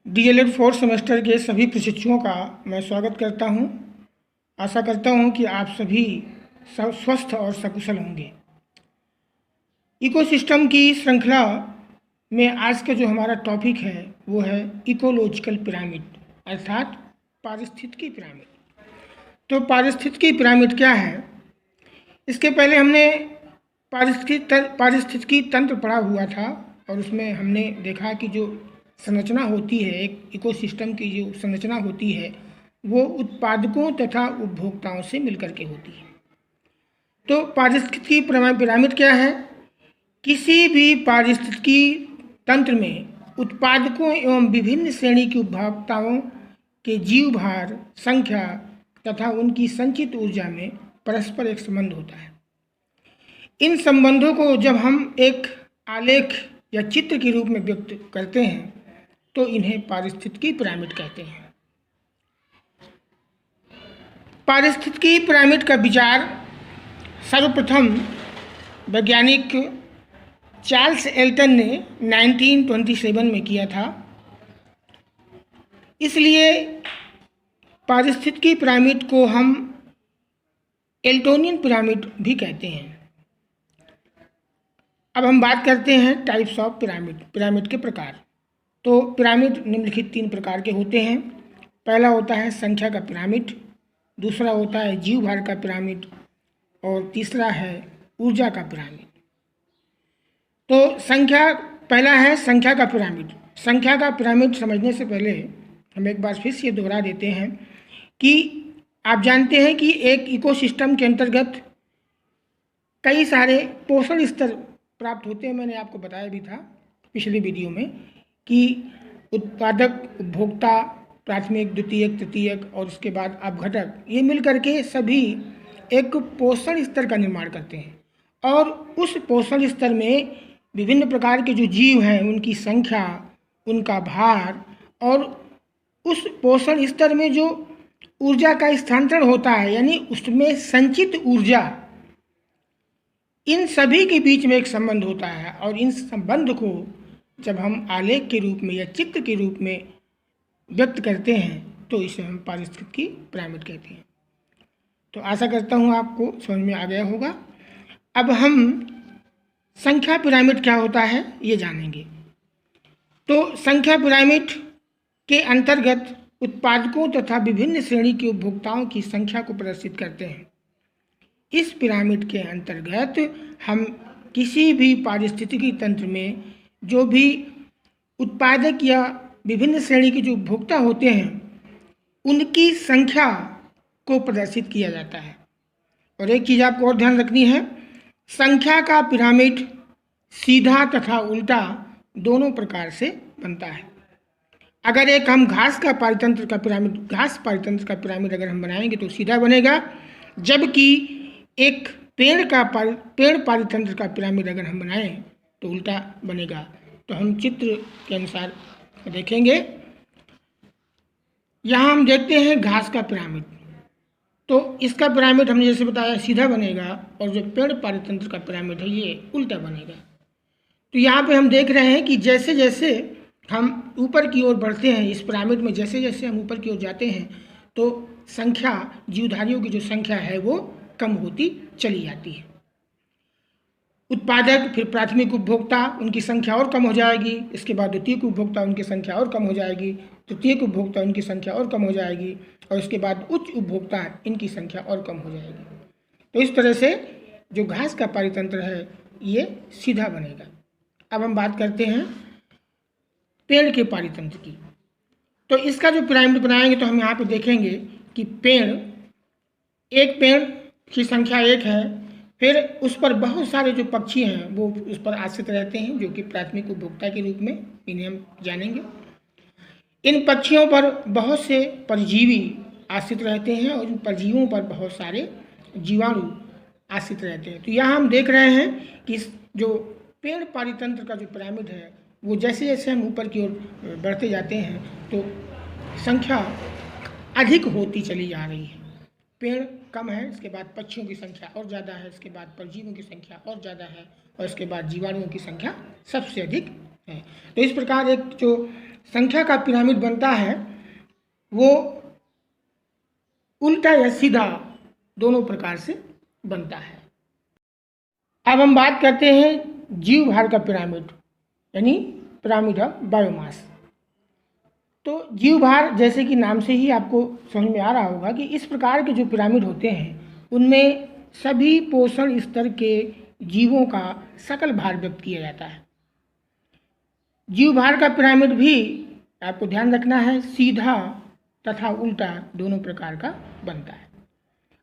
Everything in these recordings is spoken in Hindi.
डीएलएड फोर्थ सेमेस्टर के सभी प्रशिक्षुओं का मैं स्वागत करता हूं। आशा करता हूं कि आप सभी सब स्वस्थ और सकुशल होंगे। इकोसिस्टम की श्रृंखला में आज का जो हमारा टॉपिक है वो है इकोलॉजिकल पिरामिड, अर्थात पारिस्थितिकी पिरामिड। तो पारिस्थितिकी पिरामिड क्या है? इसके पहले हमने पारिस्थितिकी तंत्र पढ़ा हुआ था और उसमें हमने देखा कि जो संरचना होती है, एक इकोसिस्टम की जो संरचना होती है वो उत्पादकों तथा उपभोक्ताओं से मिलकर के होती है। तो पारिस्थितिकी पिरामिड क्या है? किसी भी पारिस्थितिकी तंत्र में उत्पादकों एवं विभिन्न श्रेणी के उपभोक्ताओं के जीव भार, संख्या तथा उनकी संचित ऊर्जा में परस्पर एक संबंध होता है। इन संबंधों को जब हम एक आलेख या चित्र के रूप में व्यक्त करते हैं तो इन्हें पारिस्थितिकी पिरामिड कहते हैं। पारिस्थितिकी पिरामिड का विचार सर्वप्रथम वैज्ञानिक चार्ल्स एल्टन ने 1927 में किया था। इसलिए पारिस्थितिकी पिरामिड को हम एल्टोनियन पिरामिड भी कहते हैं। अब हम बात करते हैं टाइप्स ऑफ पिरामिड के प्रकार। तो पिरामिड निम्नलिखित 3 प्रकार के होते हैं। पहला होता है संख्या का पिरामिड, दूसरा होता है जीव भार का पिरामिड और तीसरा है ऊर्जा का पिरामिड। तो पहला है संख्या का पिरामिड। संख्या का पिरामिड समझने से पहले हम एक बार फिर से दोहरा देते हैं कि आप जानते हैं कि एक इकोसिस्टम के अंतर्गत कई सारे पोषण स्तर प्राप्त होते हैं। मैंने आपको बताया भी था पिछले वीडियो में कि उत्पादक, उपभोक्ता, प्राथमिक, द्वितीयक, तृतीयक और उसके बाद अपघटक, ये मिलकर के सभी एक पोषण स्तर का निर्माण करते हैं और उस पोषण स्तर में विभिन्न प्रकार के जो जीव हैं उनकी संख्या, उनका भार और उस पोषण स्तर में जो ऊर्जा का स्थानांतरण होता है, यानी उसमें संचित ऊर्जा, इन सभी के बीच में एक संबंध होता है। और इन संबंध को जब हम आलेख के रूप में या चित्र के रूप में व्यक्त करते हैं तो इसे हम पारिस्थितिकी पिरामिड कहते हैं। तो आशा करता हूँ आपको समझ में आ गया होगा। अब हम संख्या पिरामिड क्या होता है ये जानेंगे। तो संख्या पिरामिड के अंतर्गत उत्पादकों तथा विभिन्न श्रेणी के उपभोक्ताओं की संख्या को प्रदर्शित करते हैं। इस पिरामिड के अंतर्गत हम किसी भी पारिस्थितिकी तंत्र में जो भी उत्पादक या विभिन्न श्रेणी के जो उपभोक्ता होते हैं उनकी संख्या को प्रदर्शित किया जाता है। और एक चीज़ आपको और ध्यान रखनी है, संख्या का पिरामिड सीधा तथा उल्टा दोनों प्रकार से बनता है। अगर एक हम घास पारितंत्र का पिरामिड अगर हम बनाएंगे तो सीधा बनेगा, जबकि एक पेड़ पारितंत्र का पिरामिड अगर हम बनाएं तो उल्टा बनेगा। तो हम चित्र के अनुसार देखेंगे। यहाँ हम देखते हैं घास का पिरामिड, तो इसका पिरामिड हमने जैसे बताया सीधा बनेगा और जो पेड़ पारितंत्र का पिरामिड है ये उल्टा बनेगा। तो यहाँ पे हम देख रहे हैं कि जैसे जैसे हम ऊपर की ओर बढ़ते हैं इस पिरामिड में, जैसे जैसे हम ऊपर की ओर जाते हैं तो संख्या, जीवधारियों की जो संख्या है वो कम होती चली जाती है। उत्पादक, फिर प्राथमिक उपभोक्ता, उनकी संख्या और कम हो जाएगी। इसके बाद द्वितीयक उपभोक्ता, उनकी संख्या और कम हो जाएगी। तृतीयक उपभोक्ता, उनकी संख्या और कम हो जाएगी। और इसके बाद उच्च उपभोक्ता, इनकी संख्या और कम हो जाएगी। तो इस तरह से जो घास का पारितंत्र है ये सीधा बनेगा। अब हम बात करते हैं पेड़ के पारितंत्र की। तो इसका जो पिरामिड बनाएंगे तो हम यहाँ पे देखेंगे कि एक पेड़ की संख्या 1 है, फिर उस पर बहुत सारे जो पक्षी हैं वो उस पर आश्रित रहते हैं, जो कि प्राथमिक उपभोक्ता के रूप में इन्हें हम जानेंगे। इन पक्षियों पर बहुत से परजीवी आश्रित रहते हैं और इन परजीवियों पर बहुत सारे जीवाणु आश्रित रहते हैं। तो यहाँ हम देख रहे हैं कि जो पेड़ पारितंत्र का जो पिरामिड है वो जैसे जैसे हम ऊपर की ओर बढ़ते जाते हैं तो संख्या अधिक होती चली जा रही है। पेड़ कम है, इसके बाद पक्षियों की संख्या और ज़्यादा है, इसके बाद परजीवियों की संख्या और ज़्यादा है और इसके बाद जीवाणुओं की संख्या सबसे अधिक है। तो इस प्रकार एक जो संख्या का पिरामिड बनता है वो उल्टा या सीधा दोनों प्रकार से बनता है। अब हम बात करते हैं जीव भार का पिरामिड, यानी पिरामिड ऑफ बायोमास। तो जीव भार, जैसे कि नाम से ही आपको समझ में आ रहा होगा कि इस प्रकार के जो पिरामिड होते हैं उनमें सभी पोषण स्तर के जीवों का सकल भार व्यक्त किया जाता है। जीव भार का पिरामिड भी आपको ध्यान रखना है सीधा तथा उल्टा दोनों प्रकार का बनता है।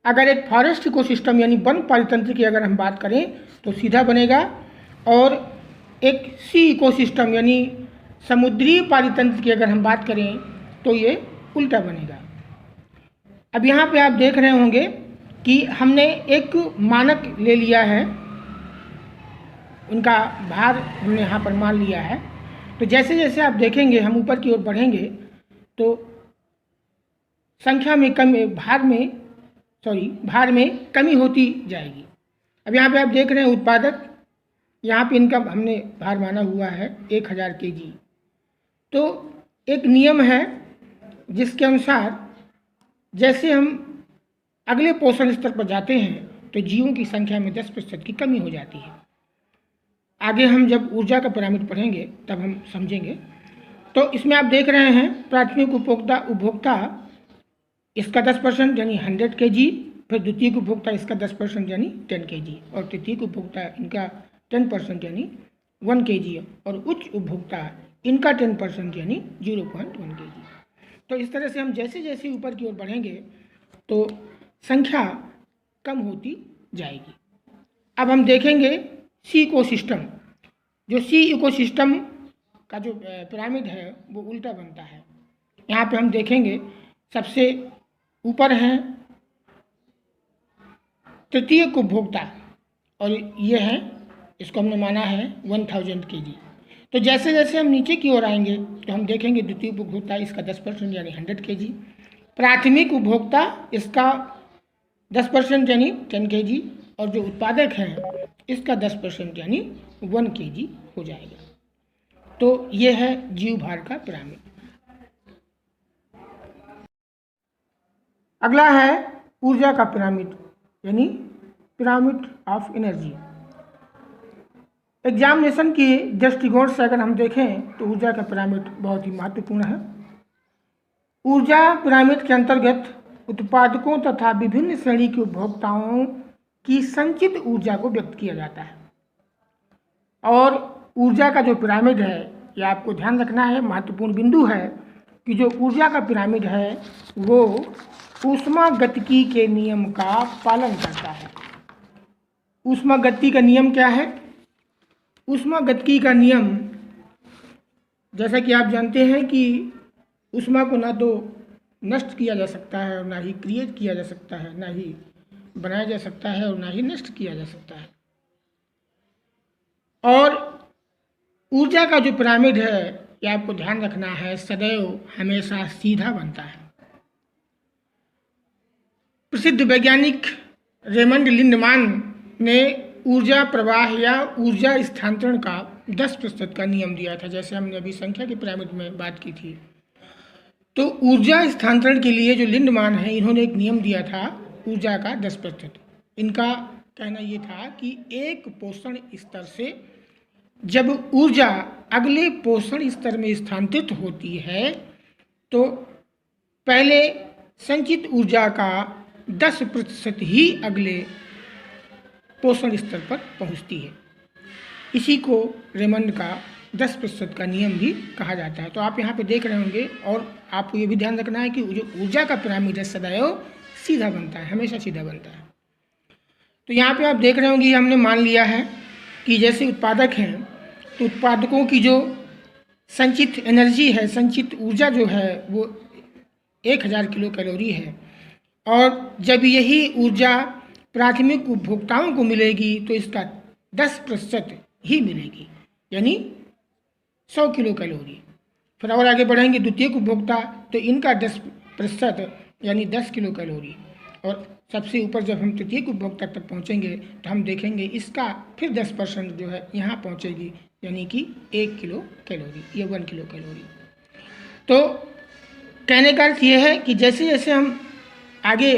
अगर एक फॉरेस्ट इकोसिस्टम यानी वन पारितंत्र की अगर हम बात करें तो सीधा बनेगा, और एक सी इकोसिस्टम यानी समुद्री पारितंत्र की अगर हम बात करें तो ये उल्टा बनेगा। अब यहाँ पे आप देख रहे होंगे कि हमने एक मानक ले लिया है, उनका भार हमने यहाँ पर मान लिया है। तो जैसे जैसे आप देखेंगे हम ऊपर की ओर बढ़ेंगे तो संख्या में कमी, भार में कमी होती जाएगी। अब यहाँ पे आप देख रहे हैं उत्पादक, यहाँ पे इनका हमने भार माना हुआ है 1000 kg। तो एक नियम है जिसके अनुसार जैसे हम अगले पोषण स्तर पर जाते हैं तो जीवों की संख्या में 10% की कमी हो जाती है। आगे हम जब ऊर्जा का पिरामिड पढ़ेंगे तब हम समझेंगे। तो इसमें आप देख रहे हैं प्राथमिक उपभोक्ता इसका 10% यानी 100 kg, फिर द्वितीयक उपभोक्ता इसका 10% यानी 10 kg, और तृतीयक उपभोक्ता इनका 10% यानी 1 kg, और उच्च उपभोक्ता इनका 10% यानी 0.1 kg। तो इस तरह से हम जैसे जैसे ऊपर की ओर बढ़ेंगे तो संख्या कम होती जाएगी। अब हम देखेंगे सी इकोसिस्टम। जो सी इकोसिस्टम का जो पिरामिड है वो उल्टा बनता है। यहाँ पे हम देखेंगे सबसे ऊपर हैं तृतीयक उपभोक्ता, और ये है, इसको हमने माना है 1000 kg। तो जैसे जैसे हम नीचे की ओर आएंगे तो हम देखेंगे द्वितीय उपभोक्ता इसका 10% यानी 100 kg, प्राथमिक उपभोक्ता इसका 10% यानी 10 kg, और जो उत्पादक हैं इसका 10% यानी 1 kg हो जाएगा। तो ये है जीव भार का पिरामिड। अगला है ऊर्जा का पिरामिड, यानी पिरामिड ऑफ एनर्जी। एग्जामिनेशन के दृष्टिकोण से अगर हम देखें तो ऊर्जा का पिरामिड बहुत ही महत्वपूर्ण है। ऊर्जा पिरामिड के अंतर्गत उत्पादकों तथा विभिन्न श्रेणी के उपभोक्ताओं की संचित ऊर्जा को व्यक्त किया जाता है। और ऊर्जा का जो पिरामिड है, यह आपको ध्यान रखना है, महत्वपूर्ण बिंदु है कि जो ऊर्जा का पिरामिड है वो ऊष्मागतिकी के नियम का पालन करता है। ऊष्मागतिकी का नियम क्या है? ऊष्मागतिकी का नियम, जैसा कि आप जानते हैं कि ऊष्मा को ना तो नष्ट किया जा सकता है और ना ही क्रिएट किया जा सकता है, ना ही बनाया जा सकता है और ना ही नष्ट किया जा सकता है। और ऊर्जा का जो पिरामिड है, ये आपको ध्यान रखना है, सदैव हमेशा सीधा बनता है। प्रसिद्ध वैज्ञानिक रेमंड लिंडमान ने ऊर्जा प्रवाह या ऊर्जा स्थानांतरण का 10% का नियम दिया था, जैसे हमने अभी संख्या के पिरामिड में बात की थी। तो ऊर्जा स्थानांतरण के लिए जो लिंडमान है, इन्होंने एक नियम दिया था ऊर्जा का 10%। इनका कहना ये था कि एक पोषण स्तर से जब ऊर्जा अगले पोषण स्तर में स्थानांतरित होती है तो पहले संचित ऊर्जा का 10% ही अगले पोषण स्तर पर पहुंचती है। इसी को रेमंड का 10% का नियम भी कहा जाता है। तो आप यहाँ पे देख रहे होंगे, और आपको ये भी ध्यान रखना है कि जो ऊर्जा का पिरामिड है सदैव सीधा बनता है, हमेशा सीधा बनता है। तो यहाँ पे आप देख रहे होंगे हमने मान लिया है कि जैसे उत्पादक हैं तो उत्पादकों की जो संचित एनर्जी है, संचित ऊर्जा जो है वो 1000 किलो कैलोरी है, और जब यही ऊर्जा प्राथमिक उपभोक्ताओं को मिलेगी तो इसका 10% ही मिलेगी, यानी 100 किलो कैलोरी। फिर और आगे बढ़ेंगे द्वितीयक उपभोक्ता, तो इनका 10% यानी 10 किलो कैलोरी, और सबसे ऊपर जब हम तृतीयक उपभोक्ता तक पहुंचेंगे तो हम देखेंगे इसका फिर 10% जो है यहाँ पहुंचेगी, यानी कि 1 किलो कैलोरी या 1 किलो कैलोरी। तो कहने का अर्थ ये है कि जैसे जैसे हम आगे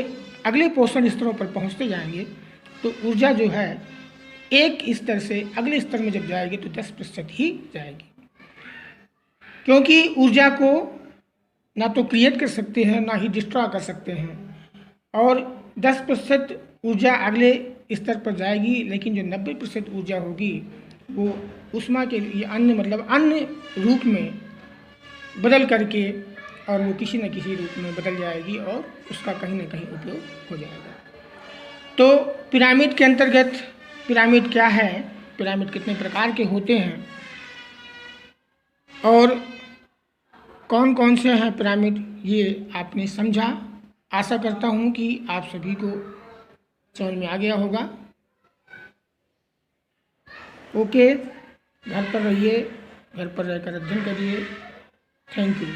अगले पोषण स्तरों पर पहुंचते जाएंगे तो ऊर्जा जो है एक स्तर से अगले स्तर में जब जाएगी तो 10% ही जाएगी, क्योंकि ऊर्जा को ना तो क्रिएट कर सकते हैं ना ही डिस्ट्रॉय कर सकते हैं। और 10% ऊर्जा अगले स्तर पर जाएगी, लेकिन जो 90% ऊर्जा होगी वो ऊष्मा के लिए अन्य रूप में बदल करके और वो किसी न किसी रूप में बदल जाएगी और उसका कहीं न कहीं उपयोग हो जाएगा। तो पिरामिड के अंतर्गत पिरामिड क्या है, पिरामिड कितने प्रकार के होते हैं और कौन कौन से हैं पिरामिड, ये आपने समझा। आशा करता हूँ कि आप सभी को समझ में आ गया होगा। ओके, घर पर रहिए, घर पर रहकर अध्ययन करिए। Thank you.